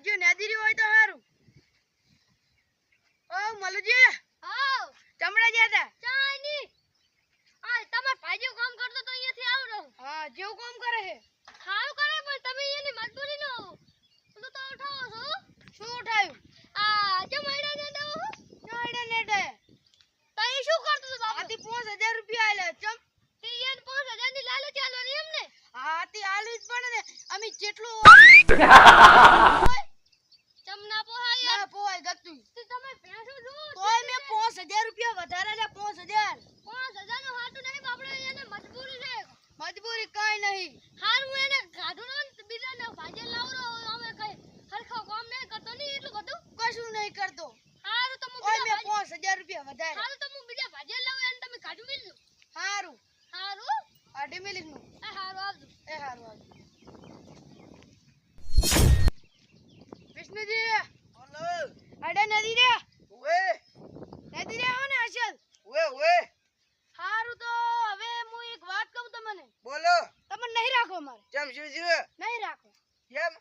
જો નદીરી હોય તો હારું ઓ મલુજી આવ ચમડા જ્યા તા ચાની આ તમાર ભાઈઓ કામ કરતો તો અહીંયાથી આવ રહો હા જેવું કામ કરે છે સારું કરે પણ તમે એની મજબૂરી નો તો ઉઠાવો છો શું ઉઠાયું આ જે મહિના ને દો નોઈડા નેડે તઈ શું કરતો તો બાપુ આથી 5000 રૂપિયા આલે ચમ તીયન 5000 ની લાલચ આલવાની એમને આથી આલવી જ પડે ને અમે જેટલું ચમના પોહાય ના પોય ગતું તે તમે ભેંસો જો તોય મે 5000 રૂપિયા વધારે લે 5000 5000 નો હાટુ નહીં બાપડે એને મજબૂરી છે મજબૂરી કાઈ નહીં હારું એને ગાઢું નો બીજા ને ભાજે લાવરો અમે કઈ હરખો કામ નહીં કરતો ની એટલું બધું કશું નહીં કરતો હારું તો ઓય મે 5000 રૂપિયા વધારે હારું તો હું બીજા ભાજે લાવ અને તમે ગાઢું મિલ લો હારું હારું આડી મિલિક નું એ હારું આવજો એ હારું આવજો વિષ્ણુજી બોલો અડે નદી રે ઓએ નદી રે હો ને અસલ ઓએ હારું તો હવે હું એક વાત કહું તમને બોલો તમને નહીં રાખો મારે કેમ શું છે નહીં રાખો કેમ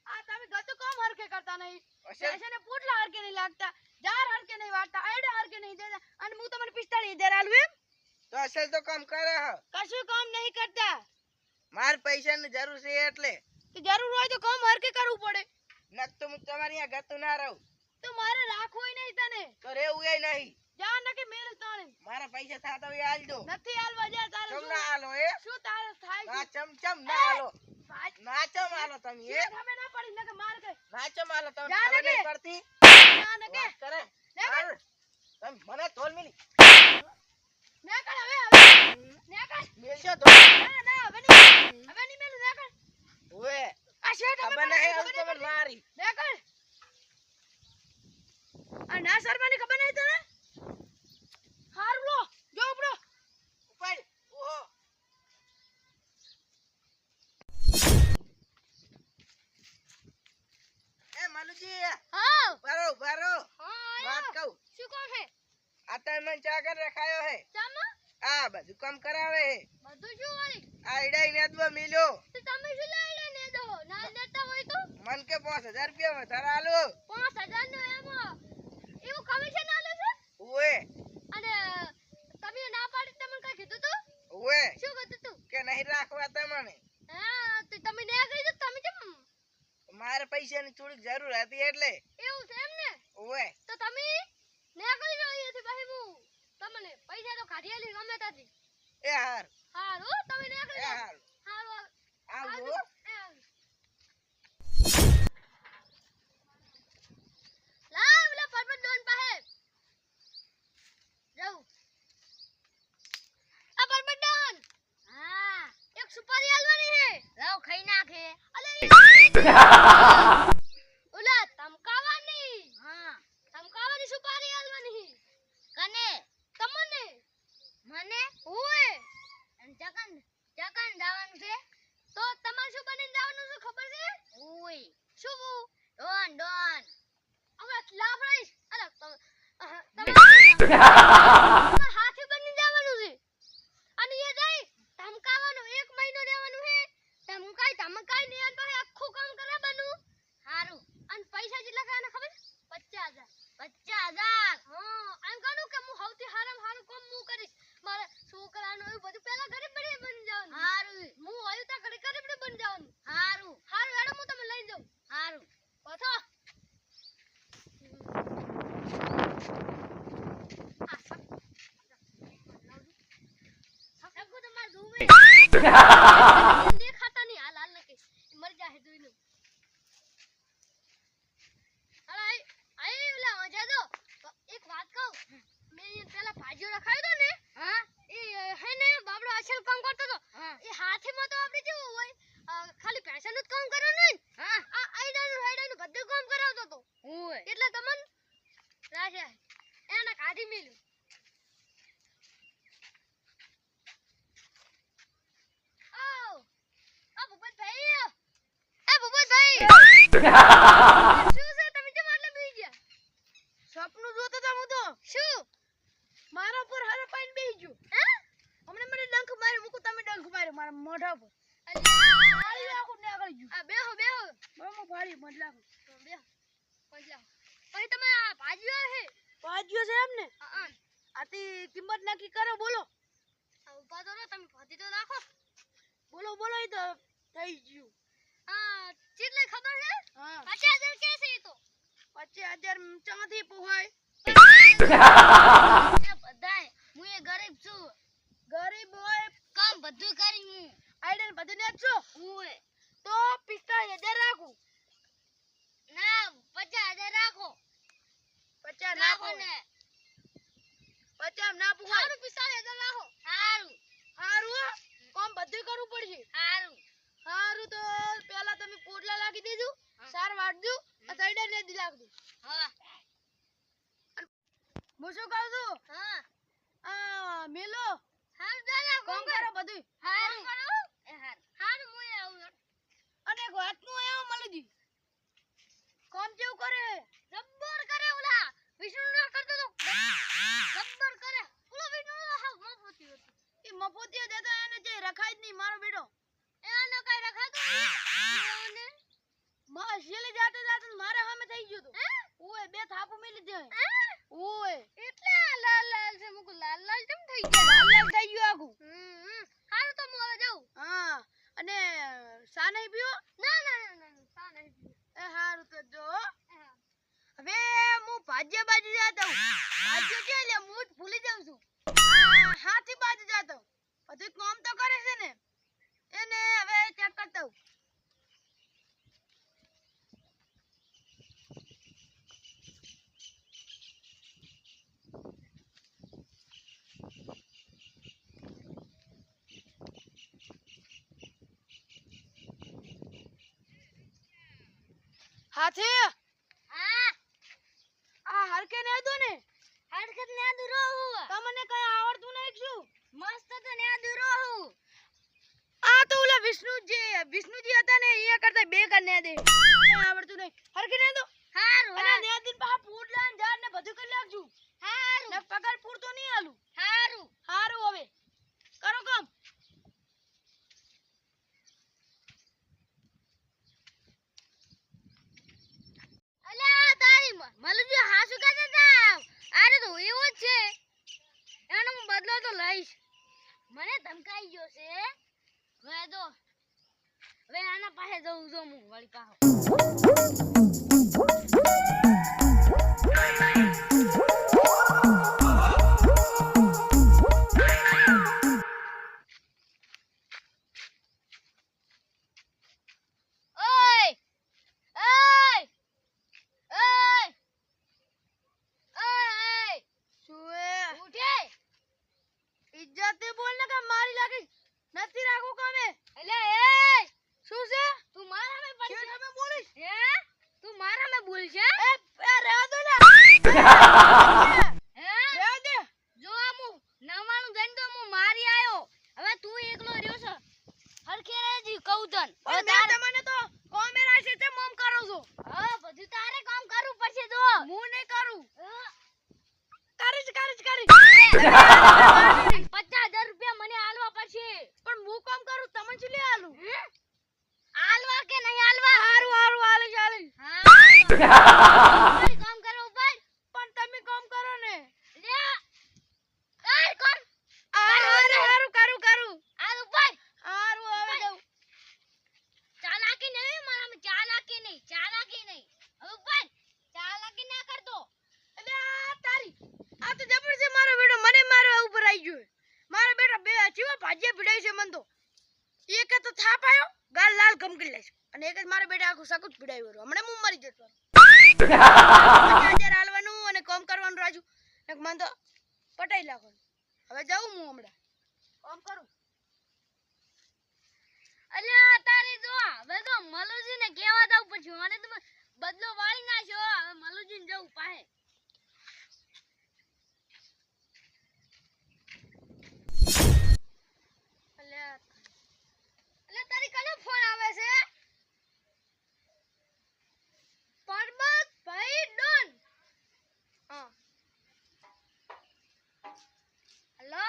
આ તમે ગતું કામ હરકે કરતા નહીં અસલ ऐसे ने पुटला हरके नहीं लागता जार हरके नहीं वाटता आइडा हरके नहीं देता અને હું તમને 45,000 આલું એમ તો અસલ તો કામ કરે હ કશું કામ નહીં કરતા માર પૈસાની જરૂર છે એટલે તો જરૂર હોય તો કામ હરકે કરવું પડે નક તો હું તમારી આ ગતું ના રહું તો મારે રાખવું નહીં તને તો રેવું એ નહીં જા ન કે મેરે તાણે મારા પૈસા થાતા હોય આલ દો નથી આલવા જા તારે ચમ શું ના આલો એ શું તારે થાય ના છે ચમ ના આલો ભાઈ ના ચમ આલો તમે એ તમે ના પડી ન કે માર કે ના ચમ આલો તમે જા ને ખબર નહીં કે. પડતી ના ન કે વાત કરે ને હાલ. તમે મને તોલ મિલી ને કર હવે ને કર મેલશો તો ના ના હવે નહીં મેલું ને કર ઓએ આ શેઠ ખબર નહીં હવે તમે મારી ને કર આ ના સરવાની ખબર નહીં તને હારું લો જો ઉપરો ઉપાડ ઓહો એ મનુજી હા બારો બારો હા વાત કહું શું કોણ હે આ તને મને ચાકર રખાયો હે ચમ આ બધું કામ કરાવે હે બધું શું વાળી આ ઈડાઈ નેદવા મિલ્યો તો તમે શું લઈને ને દો ના દેતા હોય તો મન કે 5000 રૂપિયા વધારે આલો 5000 નો એમાં એવું કમિશન આલે છે ઓએ અને તમે ના પાડી તમને કઈ કીધું તું ઓએ શું કીધું તું કે નહીં રાખવા તમને હા તો તમે ને કરી દો તમે કેમ મારે પૈસાની થોડીક જરૂર હતી એટલે એવું છે એમ ને ઓએ તો તમે ને કરી દો અહીંયાથી ભાઈ હું તમને પૈસા તો કાઢી આલી ગમે ત્યાંથી એ હાર હારું તમે ને કરી એ દો હાર હારું આવો લાવ લે પરબત ડોન પાસે જાઉં આ પરબત ડોન હા એક સુપારી આલવાની હે લાવ ખાઈ નાખે અલે ઓલા તમકાવાની હા તમકાવાની સુપારી આલવાની કને તમને મને ઓય જકન જવાનું છે તો તમારે શું બનીને જવાનું છે ખબર છે ઓય શું ડોન હવે લાફડાઈશ અરે તમે હાથી બની જવાનું છે અને એ જઈ ધમકાવાનું 1 મહિનો રહેવાનું છે ધમકાઈ ને એન પાસે આખું કામ કરાવવાનું હારું અને પૈસા કેટલા ખાવાના ખબર 50000 હા આમ કહું કે હું સૌથી હારામ હારું કામ હું કરીશ મારે છોકરાનું એવું બધું પહેલા ઘરે બની જવાનું હારું હું આવ્યું તા ઘરે બની જવાનું હારું હેડો હું તમને લઈ જાઉં હારું પથો सबको तो मार दूं मैं देखा नहीं हाल हाल के मर जाए दोनों अरे आई बोला मजा दो एक बात कहूं मैं ये पहला भाजियो रखायो तो ने हां ए है ने बाबड़ो असल काम करतो तो ए हाथे में तो आपने जो હોય ખાલી પૈસાનું જ કામ કરવાનું ને હા આ આઈડાનું બધું કામ કરાવતો તો હોય એટલે તમને રાજા એને કાઢી મેલ્યું શું છે તમે કેમ આટલા બેહી ગયા સપનું જોતો તો હું તો શું મારા ઉપર હરે પાઈન બેહી ગયો હે હમણે મને ડંખ માર્યો મુકો તમે ડંખ માર્યો મારા મોઢા પર અલ્યા આલી આખું ને આગળ ગયું આ બેહો બહુ ફાડી એ મતલબ તો બે 5 લાખ પછી તમે આ ભાજીઓ હે ભાજીઓ છે એમ ને હા આથી કિંમત નક્કી કરો બોલો આ ઉભા તો રહો, તમે ભાજી તો રાખો. બોલો બોલો એ તો થઈ ગયું આ કેટલે ખબર છે? હા 50,000 કે છે ઈ તો 25,000 ચાંદી પોહાય એ બધાય હું એ ગરીબ છું, ગરીબ હોય કામ બધું કરી હું આઈડન બધું ને છો હું એ તો 45,000 રાખું ના 50,000 રાખો 50 ના રાખો પોહાય ને 50 ના પોહાય સારું 45,000 રાખો સારું હારું કોમ બધું કરવું પડશે સારું હારું તો પહેલા તમે પોટલા લાગી દેજો સાર વાટજો આ સાઈડે ને દી લાગજો હા હું શું કહું છું હા આ મેલો સારું દાદા કોમ કરો બધું સારું કરો એ સારું હું એ આવું અને એક વાતનું આયા મળી દી કોમ કેવું કરે જબ્બર કરે ઓલા વિષ્ણુ ના કરતો તો જબ્બર કરે ઓલા વિષ્ણુ ના હાવ મફતી હતો એ મફતિયો દેતો એને જે રખાય જ નહીં મારો બેટો એનો કઈ રખાતો નહીં ને માં શેલે જાતે જાતે મારે સામે થઈ ગયો તો ઓય બે થાપુ મેલી દે ઓય એટલે લાલ લાલ છે મુકુ લાલ લાલ કેમ થઈ ગયા લાલ લાલ થઈ ગયું આખું હારું તો હું હવે જાઉં હા અને સા નહીં પીવો ના ના ના ના સા નહીં પીવું. એ હારું તો જો હા. હવે હું ભાજ્ય બાજુ જાતો ભાજ્ય કે લે હું જ ભૂલી જાઉં છું આ હાથી બાજુ જાતો બધું કામ તો કરે છે ને એને હવે ચેક કરતો હું. હાથી હા આ હરકે ને દો ને હરકત ને દૂરો હું તમને કઈ આવડતું નહીં શું મસ્ત તો ને દૂરો હું આ તો ઓલા વિષ્ણુજી હતા ને એ કરતા બે કર ને દે કઈ આવડતું નહીં હરકે ને દો હારું અને ને દિન પા પૂડલા ને ઝાડ ને બધું કરી નાખજો હારું ને પગાર પૂરતો નહીં આલું હારું હારું હવે કરો કામ અલ્યા તારી મલુજી હાસુ કાતે તા આરે તો એવો જ છે એનો હું બદલો તો લઈશ મને ધમકાઈ ગયો છે હવે આના પાસે જઉં જો હું વળી પાહો ઓય ઓય ઓય ઓય સુએ ઉઠે ઇજ્જતે બોલ ને કે મારી લાગી નથી રાખું કામે એટલે એ શું છે તું મારા મે કે પડશે તમે બોલીશ હે તું મારા મે બોલ છે એ રહેવા દો ને હે રહેવા દે જો આમુ નવાણું જઈને તો હું મારી આયો હવે તું એકલો રહ્યો છે હરખે રહેજી કહું તન હવે પણ મેં તમને તો કોમે રાશે તે મોમ કરો છો હા બધું તારે કામ કરવું પડશે જો હું નહીં કરું હા. કરીશ 50,000 રૂપિયા મને આલવા પડશે પણ હું કામ કરું તમને શું લે આલું આલવા કે નહીં આલવા હારું હારું હાલીશ હાલીશ હા કામ કરો ઉપર પણ તમે કામ કરો ને લે કર કર હારું કરું આલ ઉપર હારું હવે જાઉં ચાલાકી નહીં મારામાં ચાલાકી નહીં હવે ઉપર ચાલાકી ના કરતો એટલે આ તારી આ તો જબર છે મારો બેટો મને મારો ઉપર આવી ગયો મારો બેટો બે જીવા ભાજ્યા ભીડાઈ છે મન તો એક તો થાપ આયો ગાલ લાલ કમ કરી લેશે અને એક જ મારો બેટો આખું સકુત ભીડાઈ વરો હમણે હું મરી જતો 50,000 હાલવાનું અને કામ કરવાનું રાજુ ને મન તો પટાઈ લાગવાનું હવે જાઉં હું હમણાં કામ કરું અલ્યા તારી જો હવે તો મલુજી ને કેવા દઉં પછી મને તમે બદલો વાળી નાખ્યો હવે મલુજી ને જવું પાહે અલ્યા તારી કને ફોન આવે છે પરબત ભાઈ ડોન હા હેલો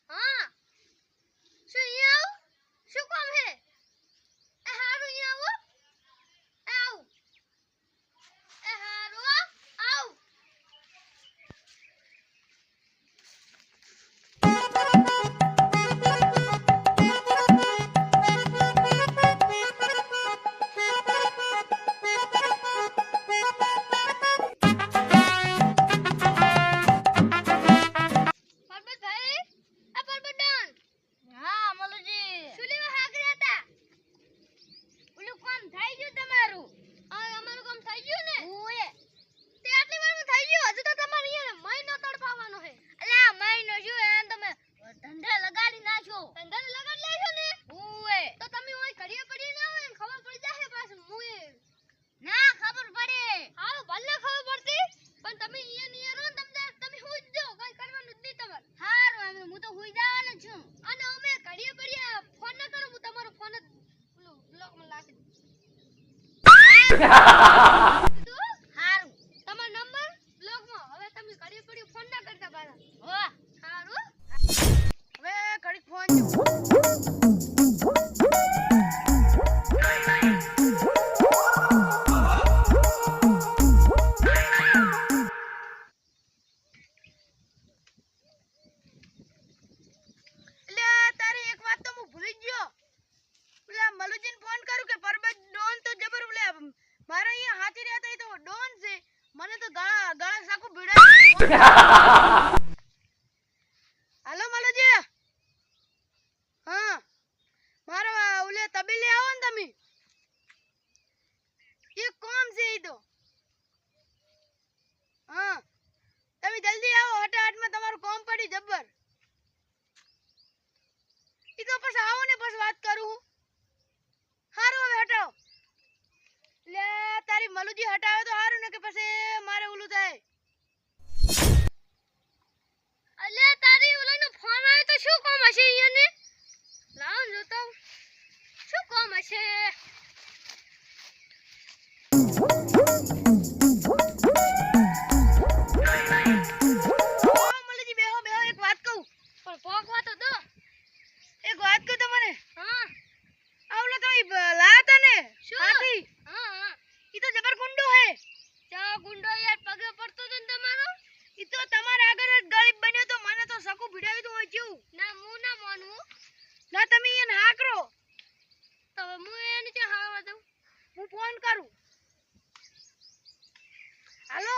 હા શું અહીંયા આવું શું કામ હે હારું તમારો નંબર બ્લોકમાં હવે તમે ઘડી પડી ફોન ના કરતા પાછા હો હારું હવે ઘડીક ફોન જો એટલે તારી એક વાત તો હું ભૂલી જ ગયો. પેલા મલુજીને ફોન કરું કે પરબત ડોન તો જબર પેલા મારે અહીંયા હાથી રહેતા તો ડોન છે. મને તો ગળા સાકુ ભીડા. હાલો મલુજી. હા મારા ઓલે તબેલે આવો ને તમે. એક કામ છે ઈ તો. હા તમે જલ્દી આવો હટાહટમાં તમારું કામ પડી જબર. ઈ તો પછી આવો ને પછી વાત કરું. હારું હવે હટાવો. લે તારી મલુજી હટાવે તો હારું ને કે પછી મારે ઓલું થાય. અલે તારી ઓલાનો ફોન આવ્યો તો શું કામ હશે અહીંયાને લાવ જોતો શું કામ હશે ઓ મલુજી બેહો બેહો એક વાત કહું. પણ પોકવા તો દો એક વાત કહું તમને. હા આવલો તો ઈ લાયા તા ને શું? હાથી. હા ઈ તો જબર ગુંડો હે. ચા ગુંડો યાર પગે પડતો તો ને તમારો ઈ તો તમારે આગળ જ ગરીબ બન્યો તો મને તો સકુ ભીડાવી તો હોય જેવું. ના હું ના માનવું ના તમે એને હાકરો. તો હવે હું એને ક્યાં હાવા દઉં હું ફોન કરું. હાલો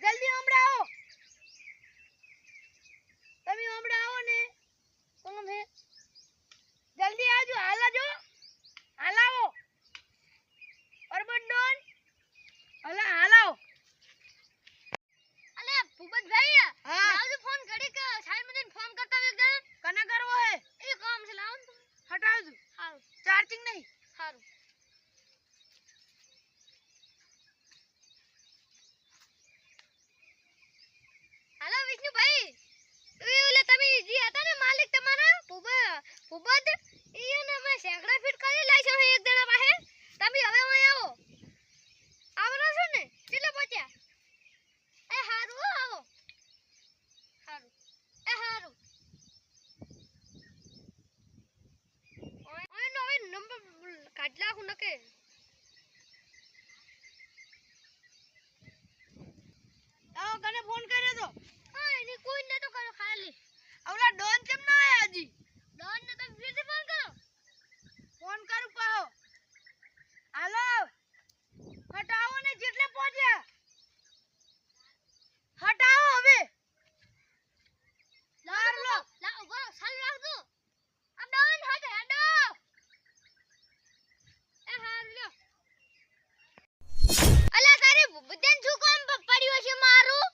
જલ્દી હમણાં આવો. તમે હમણાં આવો ને કોમ હે જલ્દી આવજો. હાલાજો હાલાવો પરબત ડોન હાલાવો. અલે ભૂપતભાઈ હા આવજો ફોન ઘડી કે સાઈડ માં ફોન કરતા એક જણ કને કરવો હે એ કામ છે લાવો ને તમે. હટાવજો. હારું ચાર્જિંગ નહીં. હારું હાલો વિષ્ણુભાઈ ઓલે તમે જે હતા ને માલિક તમારા ભૂપત એને મેં સેંકડા ફીટ કરી લાઈছো એક જણા પાસે તમે હવે અહીં આવો આવરો છો ને કેટલે પહોંચ્યા એ હારું હો, આવો હારું એ હારું ઓય નો હવે નંબર કાઢ લાખું નકે આવો કને ફોન કર્યો તો. હા એની કોઈ ને તો કર્યો ખાલી આવલા ડોન કેમ ના આયા હજી. ડોન ને તમે ફીરથી ફોન કરો ફોન કરું પાહો. હાલો હટાવો ને જેટલે પહોંચ્યા હટાવો હવે. લાવ લો લાવ ઉભો ચાલુ રાખજો આ ડોન હાથે હેડો એ હારું લ્યો અલા તારે બુદ્ધન શું કામ પડ્યું છે મારું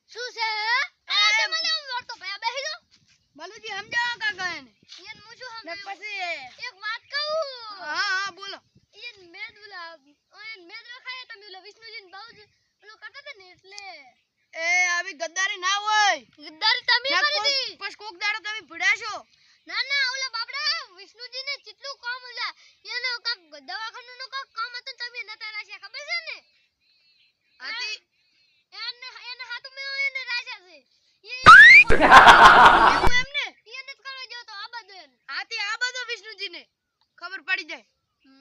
શું છે આ તે મને વળતો ભયા બેહી જો મલુજી સમજાવો કાકા એને. ઈયન હું શું ને સમજાવું પછી એક વાત કહું હા હા બોલો. ઈયન મેદ બોલા ઓયન મેદ રખાય તમે ઓલા વિષ્ણુજીન બહુ જ ઓલો કરતા હતા ને એટલે એ આવી ગદ્દારી ના હોય. ગદ્દારી તમે ના કરી દી પછી કોક દાડો તમે ભીડાશો. ના ના ઓલા બાપડા વિષ્ણુજીને કેટલું કામ ઓલા એને કાક દવાખાનું કાક કામ હતું તમે નતા રાખ્યા ખબર છે ને આથી એને હાથ મે એને રાખ્યા છે એવું એમને એને જ કરવા જો તો આ બધું એને આથી આ બધો વિષ્ણુજીને ખબર પડી જાય.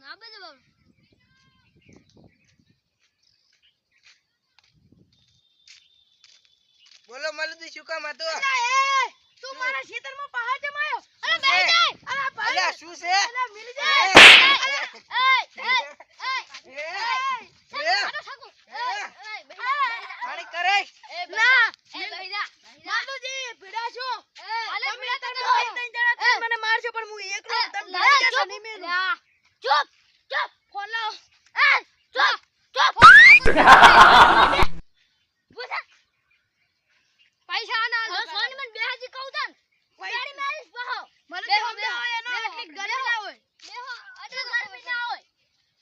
આ બધું બાપ બોલો મલુજી શું કામ હતું? અલા એ તું મારા ખેતરમાં પહાડ જમાયો. અરે શું બેહી છે? જાય અલા ભાઈ અલ્યા શું છે? અલા મિલી એ, જાય. એ, એ એ, પાણી કરે ના બેહી જા માલુજી ભીડાશો. અલે તમે ભીડા ત્રણ તો ભાઈ ત્રણ જણા થઈને મને મારશો પણ હું એકલો તમે લા, ભાઈ જશો ચૂપ. નહીં મેલું. લા, ચૂપ ચૂપ ફોન લાવો. ચૂપ ચૂપ બોલા પૈસા ના લો સોની મને બેહાજી કહું તન ગાડી મારીશ બહો મને બેહો, સમજાવો બેહો, એનો બેહો, એટલી ગરમી ના હોય. બેહો આટલી ગરમી ના હોય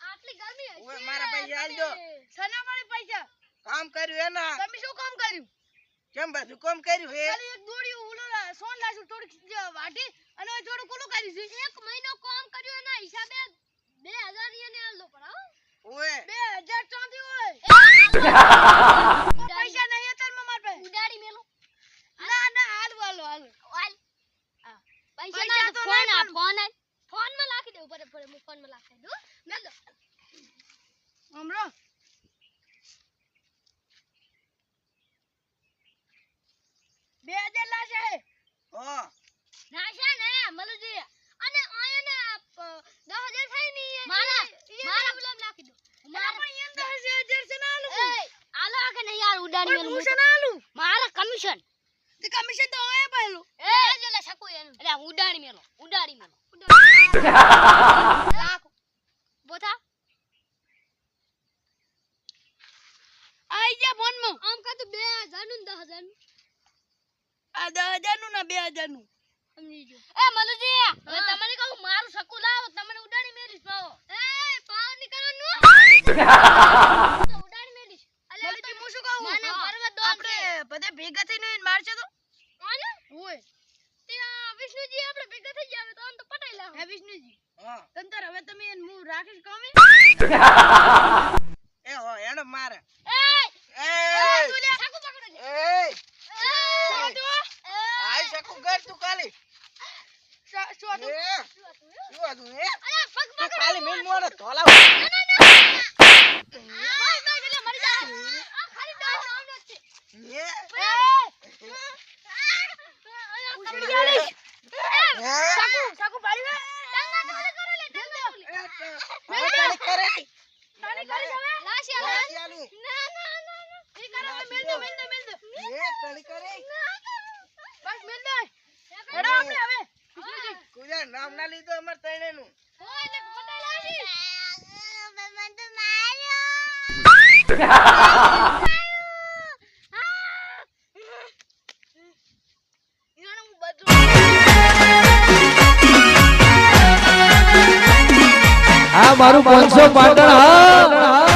આટલી ગરમી હશે ઓય, મારા પૈસા આલજો. સના મળે પૈસા. કામ કર્યું એના તમે શું કામ કર્યું? કેમ બધું કામ કર્યું હે? ખાલી એક દોડી ઓલો સોન લાસુ થોડીક વાટી અને હવે થોડું કોલું કર્યું છે. એક મહિનો કામ કર્યું એના હિસાબે પૈસા નહીં અત્યારમાં માર પાસે. ઉડાડી મેલો ના ના હાલું હાલું હાલું. હાલ હા. પૈસા પૈસા ના તો ફોન નહીં આ પણ- ફોન માં લાખી દે ઉપર ઉપર હું ફોન માં લાખી દઉં મેલ દો હમરો 2000 લાશે હે. હા નાશા ને મલુજી અને આયા ને 10000 થાય ની મારા ગુલામ લાખી દો મારા પણ એમ 10000 છે ના હાલું. એ આલો કે નહીં યાર ઉડાડી પણ મેલું હું છે ના હાલું. મારા કમિશન તે કમિશન તો આયા પહેલું. એ જોલા શકુ એનું અરે ઉડાડી મેલો લાખ બોથા આઈ જા ફોનમાં. આમ કા તો 2000 નું 10000 નું આ 10000 નું ના 2000 નું. સમજી જો એ મલુજી હવે તમને કહું મારું શકુ લાવો તમને ઉડાડી મેલીશ પાવો એ પાવ નીકળવાનું તો ઉડાડી મેલીશ મલુજી હું શું કહું? ના, ના, પર્વત દોડ આપણે બધા ભેગા થઈને એને મારશે તો? કોને ઓય. ત્યાં વિષ્ણુજી આપણે ભેગા થઈ જાવ તો આમ તો પટાઈ લાવ હે વિષ્ણુજી. હા તંતર હવે તમે એને હું રાખીશ કામે. એ હો એનો મારે એ એ તું લે શકુ પકડો છે એ આઈ શકું કર તું ખાલી શું હતું? એ શું હતું એ અરે પગ તું પકડો ખાલી મીન મોડે ધોલા બસ એટલે મરી જા આ ખાલી ડોર આવનો છે એ સાકુ પાડી દે. કરે તાળી કરી હવે. લાશ ચાલુ ના ઈ કરે હવે મેલ દે મેલ દે મેલ દે. એ તળી કરે બસ મેલ દે. હેડો આપણે હવે. વિષ્ણુજી. કુજા નામ ના લીધો અમાર તણે નું ઓય એટલે પટાઈ લાશી ઈરાને હું બધું આ મારું 500 પાટણ હા